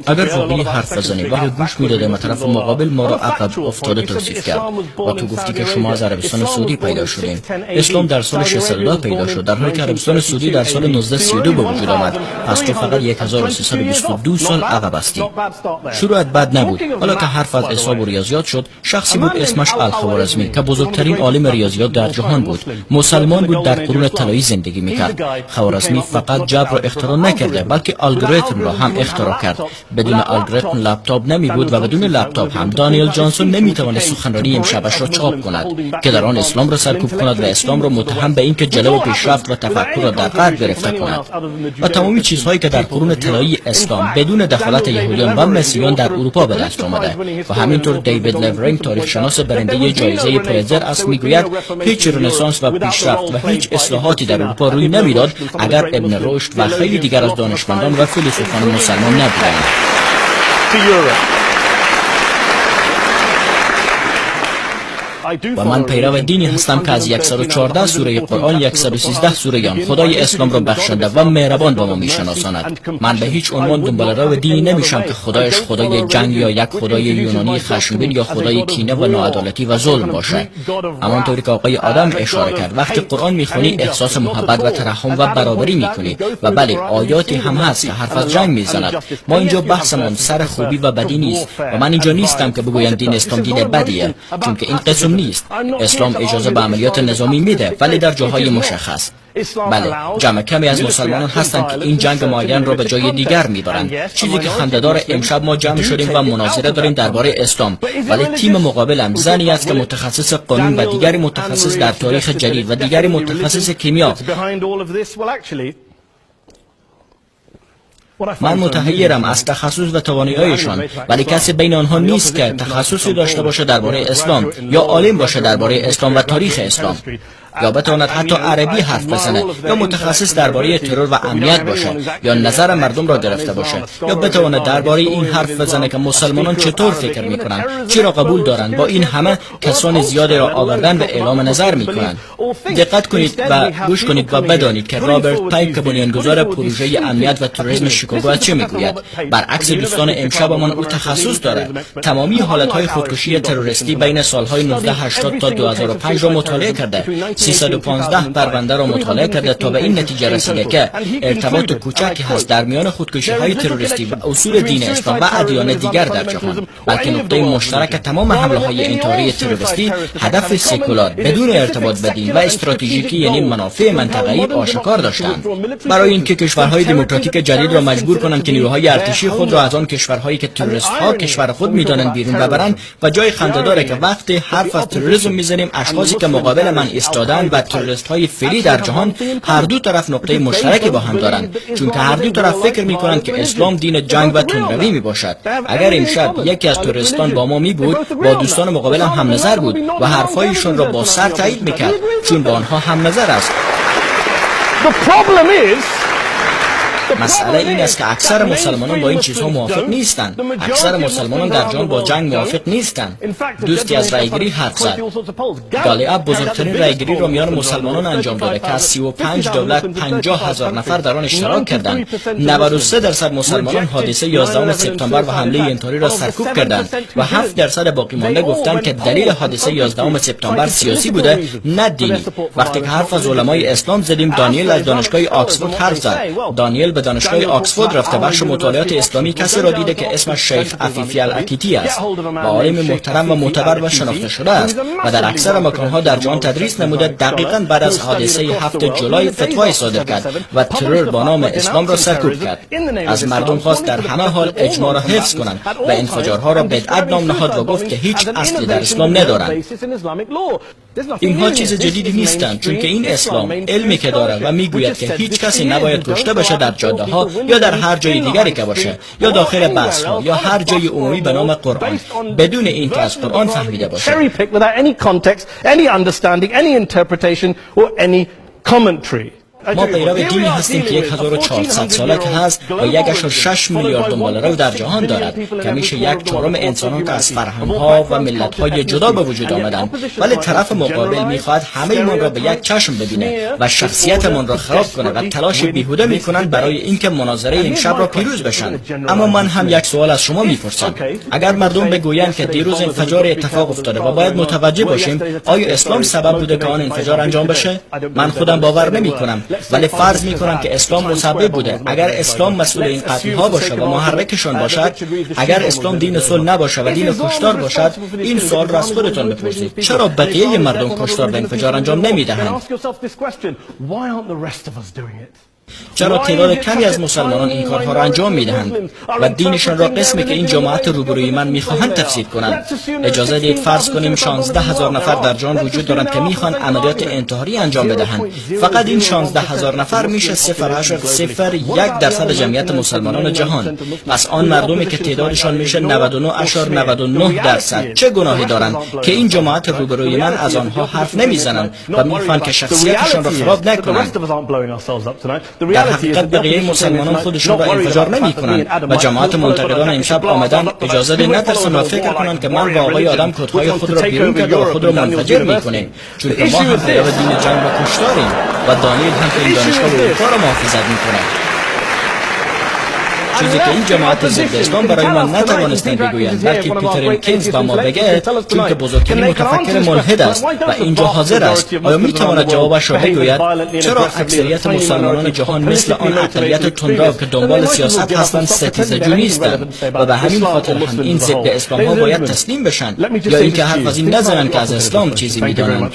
اگر واقعی حرف بزنیم و گوش میدادیم و طرف مقابل ما را عقب افتاده توصیف کرد و تو گفتی که شما از عربستان سعودی پیدا شدیم. اسلام در سال 610 پیدا شد، در حالی که عربستان سعودی در سال 1932 به وجود آمد. پس تو فقط 1322 سال عقب هستی. شروعت بد نبود. حالا که حرف از حساب و ریاضیات شد، شخصی بود اسمش الخوارزمی که بزرگترین عالم ریاضیات در جهان بود. مسلمان بود، در قرون طلایی زندگی میکرد. خوارزمی فقط جبر را اختراع نکرده بلکه الگوریتم را هم اختراع کرد. بدون الگوریتم لپتاپ نمی بود و بدون لپتاپ هم دانیل جانسون نمی توانست سخنرانی امشبش را چاپ کند که در آن اسلام را سرکوب کند و اسلام را متهم به اینکه جلو پیشرفت و تفکر را در غرب گرفته کند. و تمامی چیزهایی که در قرون طلایی اسلام بدون دخالت یهودیان و مسیحیان در اروپا به دست آمده. و همینطور دیوید لورینگ، تاریخ شناس برنده جایزه پولیتزر است، میگوید هیچ رنسانس و پیشرفت و هیچ اصلاحاتی در اروپا روی نمیداد اگر ابن رشد و خیلی دیگر از دانشمندان و فیلسوفان مسلمان نبودند. و من پیرو دینی هستم که از 114 سوره قرآن 113 سوره آن خدای اسلام را بخشنده و مهربان با ما میشناساند. من به هیچ عنوان دنبال راه دینی نمیشم که خدایش خدای جنگ یا یک خدای یونانی خشمگین یا خدای کینه و ناعدالتی و ظلم باشه. همانطوری که آقای آدم اشاره کرد، وقتی قرآن میخونی احساس محبت و ترحم و برابری میکنی. و بله، آیاتی هم هست که حرف از جنگ میزند. ما اینجا بحثمون سر خوبی و بدی نیست و من اینجا نیستم که بگویم دین اسلام دین بدیه، چون که این قسم نیست. اسلام اجازه به عملیات نظامی میده، ولی در جاهای مشخص. بله، جمع کمی از مسلمانان هستند که این جنگ معین را به جای دیگر میبرند. چیزی که خنده‌دار، امشب ما جمع شدیم و مناظره داریم درباره اسلام، ولی تیم مقابلم زنی است که متخصص قانون و دیگری متخصص در تاریخ جدید و دیگری متخصص کیمیا. من متحیرم از تخصص و توانایی‌هایشان، ولی کسی بین آنها نیست که تخصصی داشته باشه درباره اسلام یا عالم باشه درباره اسلام و تاریخ اسلام، یا بتواند حتی عربی حرف بزنه، یا متخصص درباره ترور و امنیت باشه، یا نظر مردم را گرفته باشه، یا بتواند درباره این حرف بزنه که مسلمانان چطور فکر میکنن، چرا قبول دارند با این همه کسان زیادی را آوردن و اعلام نظر میکنند. دقت کنید و گوش کنید و بدانید که رابرت پایک که بنیانگذار پروژه امنیت و تروریسم شیکاگو چه میگوید. برعکس دوستان امشبمان، او تخصص دارد. تمامی حالتهای خودکشی تروریستی بین سالهای 1980 تا 2005 را مطالعه کرده. 315 پرونده را مطالعه کرده تا به این نتیجه رسیده که ارتباط کوچکی هست در میان خودکشی‌های تروریستی و اصول دین اسلام و ادیان دیگر در جهان، بلکه نقطه مشترک تمام حمله‌های انتحاری تروریستی هدف سکولار بدون ارتباط به دین و استراتژیکی، یعنی منافع منطقه‌ای، آشکار داشتند. برای اینکه کشورهای دموکراتیک جدید را مجبور کنند که نیروهای ارتشی خود را از آن کشورهایی که تروریست‌ها کشور خود می‌دانند بیرون ببرند. و جای خنده‌داره که وقتی حرف از تروریسم می‌زنیم، اشخاصی که مقابل من ایستادن و تروریست‌های فعلی در جهان هر دو طرف نقطه مشترکی با هم دارند، چون که هر دو طرف فکر می‌کنند که اسلام دین جنگ و تندروی میباشد. اگر امشب یکی از تروریستان با ما میبود، با دوستان مقابل هم نظر بود و حرفایشون را با سر تایید میکرد، چون با آنها هم نظر است. مسئله این است که اکثر مسلمانان با این چیزها موافق نیستند. اکثر مسلمانان در جهان با جنگ موافق نیستند. دوستی از رایگیری حرف زد. گالیاب بزرگترین رایگیری را میان مسلمانان انجام داده که از 35 دولت 50,000 نفر در آن اشتراک کردند. 93% مسلمانان حادثه 11 سپتامبر و حمله انتحاری را سرکوب کردند و 7% باقی مانده گفتند که دلیل حادثه 11 سپتامبر سیاسی بوده، نه دینی. وقتی که حرف از علمای اسلام زدیم، دانیل از دانشگاه آکسفورد حرف زد. دانیل به دانشگاه آکسفورد رفته، بخش مطالعات اسلامی کسی را دیده که اسمش شیخ عفیفی العتیتی است و عالم محترم و معتبر و شناخته شده است و در اکثر مکانها در جهان تدریس نموده. دقیقاً بعد از حادثه 7 جولای فتوای صادر کرد و ترور با نام اسلام را سرکوب کرد. از مردم خواست در همه حال اجماع را حفظ کنند و انفجارها را بدعت نام نهاد و گفت که هیچ اصلی در اسلام ندارند. اینها چیز جدیدی نیستند، چون که این اسلام علمی که داره و میگوید که هیچ کسی نباید کشته بشه در جاده ها یا در هر جای دیگری که باشه، یا داخل بس ها یا هر جای عمومی به نام قرآن، بدون این که از قرآن فهمیده باشه. ما پیرو دینی هستیم که 1400 ساله که هست و 1.6 میلیارد دنباله‌رو در جهان دارد که میشه 1/4 انسانان که از فرهنگ‌ها و ملت‌های جدا به وجود آمدند، ولی طرف مقابل میخواهد همه ما را به یک چشم ببینه و شخصیتمان را خراب کنه و تلاش بیهوده میکنند برای اینکه مناظره این شب را پیروز بشن. اما من هم یک سوال از شما میپرسم، اگر مردم بگویند که دیروز انفجار اتفاق افتاده و باید متوجه باشیم، آیا اسلام سبب بوده که آن انفجار انجام بشه؟ من خودم باور نمیکنم، ولی فرض میکنم که اسلام مسبب بوده. اگر اسلام مسئول این قتل ها باشه و محرکشان باشد، اگر اسلام دین صلح نباشه و دین کشتار باشد، این سوال را از خودتان بپرسید: چرا بقیه مردم کشتار و انفجار انجام نمیدهند؟ چرا تعداد کمی از مسلمانان این کارها را انجام میدهند و دینشان را قسمی که این جماعت روبروی من میخواهند تفسیر کنند؟ اجازه دید فرض کنیم 16,000 نفر در جهان وجود دارند که میخوان عملیات انتحاری انجام بدهند. فقط این 16,000 نفر میشه 0.01% جمعیت مسلمانان جهان. پس آن مردمی که تعدادشان میشه 99.99%، چه گناهی دارند که این جماعت روبروی من از آنها حرف نمیزنند و میخوان که شخصیتشان را خراب نکنند؟ در حقیقت بقیه مسلمانان خودشون را انفجار نمی کنند و جماعت منتقدان امشب آمدن اجازه ده نترسن و فکر کنند که من و آقای آدم کتهای خود را بیرون کرده و خود را منفجر می کنیم، چون که ما هم پیرو دین جنگ و کشتاریم و دانیل هم که این دانشگاه اروپا را محافظت می کند. چیزی که این جماعت ضد اسلام برای من نتوانستند بگویند، بلکه پیتر کینز با ما بگه، چون که بزرگترین متفکر ملحد است و اینجا حاضر است. آیا میتواند جوابش را بگوید؟ چرا اکثریت مسلمانان جهان مثل آن اقلیت تندرو که دنبال سیاست هستند ستیزجو نیستند و به همین خاطر هم این ضد اسلام ها باید تسلیم بشن، یا اینکه حرف از این نزنند که از اسلام چیزی میدانند؟